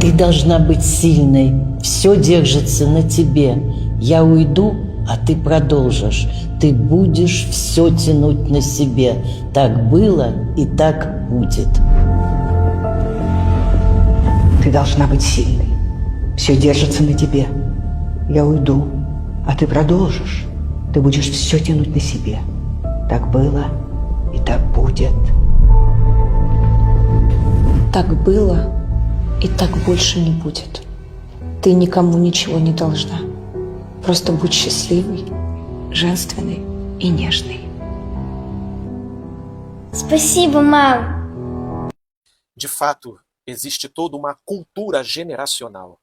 Ты должна быть сильной. Все держится на тебе. Я уйду, а ты продолжишь. Ты будешь все тянуть на себе. Так было и так будет. Ты должна быть сильной. Все держится на тебе. Я уйду, а ты продолжишь. Ты будешь все тянуть на себе. Так было и так будет. Так было и так больше не будет. Ты никому ничего не должна. Просто будь счастливой, женственной и нежной. Спасибо, мам. De fato, existe toda uma cultura generacional,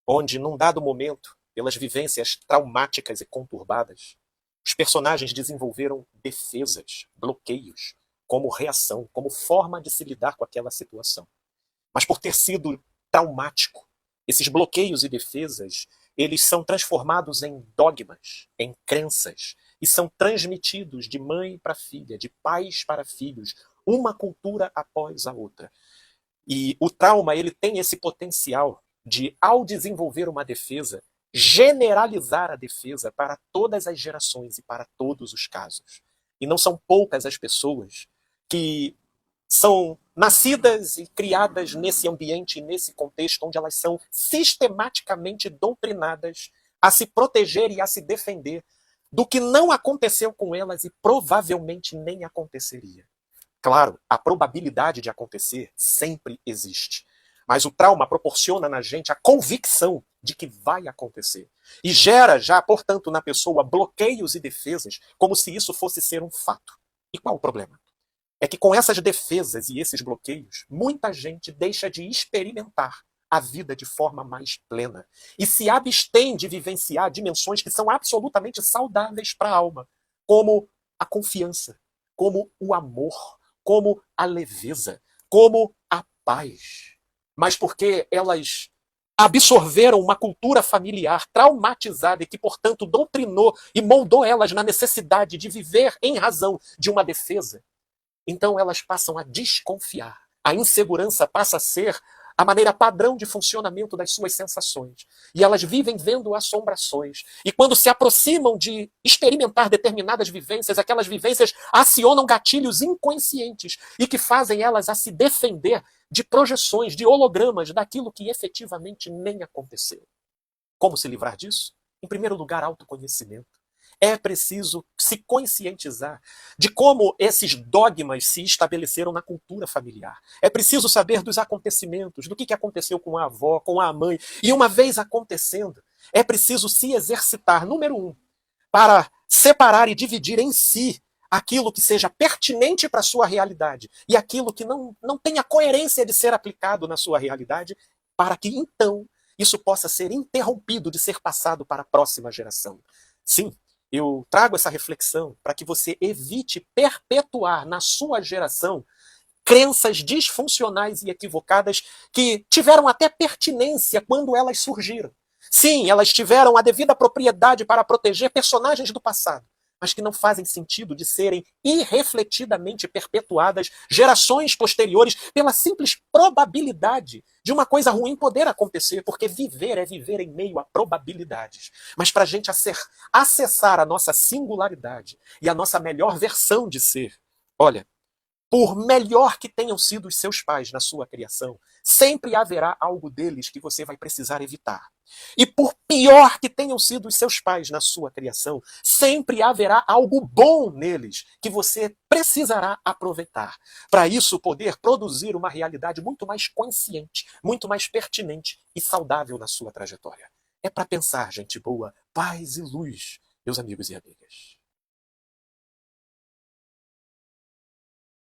onde, num dado momento, pelas vivências traumáticas e conturbadas, os personagens desenvolveram defesas, bloqueios, como reação, como forma de se lidar com aquela situação. Mas por ter sido traumático, esses bloqueios e defesas, eles são transformados em dogmas, em crenças, e são transmitidos de mãe para filha, de pais para filhos, uma cultura após a outra. E o trauma, ele tem esse potencial de, ao desenvolver uma defesa, generalizar a defesa para todas as gerações e para todos os casos. E não são poucas as pessoas que são nascidas e criadas nesse ambiente, nesse contexto, onde elas são sistematicamente doutrinadas a se proteger e a se defender do que não aconteceu com elas e provavelmente nem aconteceria. Claro, a probabilidade de acontecer sempre existe, mas o trauma proporciona na gente a convicção de que vai acontecer e gera já, portanto, na pessoa bloqueios e defesas como se isso fosse ser um fato. E qual o problema? É que com essas defesas e esses bloqueios, muita gente deixa de experimentar a vida de forma mais plena e se abstém de vivenciar dimensões que são absolutamente saudáveis para a alma, como a confiança, como o amor, como a leveza, como a paz. Mas porque elas absorveram uma cultura familiar traumatizada e que, portanto, doutrinou e moldou elas na necessidade de viver em razão de uma defesa, então elas passam a desconfiar. A insegurança passa a ser a maneira padrão de funcionamento das suas sensações. E elas vivem vendo assombrações. E quando se aproximam de experimentar determinadas vivências, aquelas vivências acionam gatilhos inconscientes e que fazem elas a se defender de projeções, de hologramas daquilo que efetivamente nem aconteceu. Como se livrar disso? Em primeiro lugar, autoconhecimento. É preciso se conscientizar de como esses dogmas se estabeleceram na cultura familiar. É preciso saber dos acontecimentos, do que aconteceu com a avó, com a mãe. E uma vez acontecendo, é preciso se exercitar, número 1, para separar e dividir em si aquilo que seja pertinente para a sua realidade e aquilo que não tenha coerência de ser aplicado na sua realidade, para que então isso possa ser interrompido de ser passado para a próxima geração. Sim, eu trago essa reflexão para que você evite perpetuar na sua geração crenças disfuncionais e equivocadas que tiveram até pertinência quando elas surgiram. Sim, elas tiveram a devida propriedade para proteger personagens do passado, mas que não fazem sentido de serem irrefletidamente perpetuadas gerações posteriores pela simples probabilidade de uma coisa ruim poder acontecer, porque viver é viver em meio a probabilidades. Mas para a gente acessar a nossa singularidade e a nossa melhor versão de ser, olha, por melhor que tenham sido os seus pais na sua criação, sempre haverá algo deles que você vai precisar evitar. E por pior que tenham sido os seus pais na sua criação, sempre haverá algo bom neles que você precisará aproveitar. Para isso poder produzir uma realidade muito mais consciente, muito mais pertinente e saudável na sua trajetória. É para pensar, gente boa, paz e luz, meus amigos e amigas.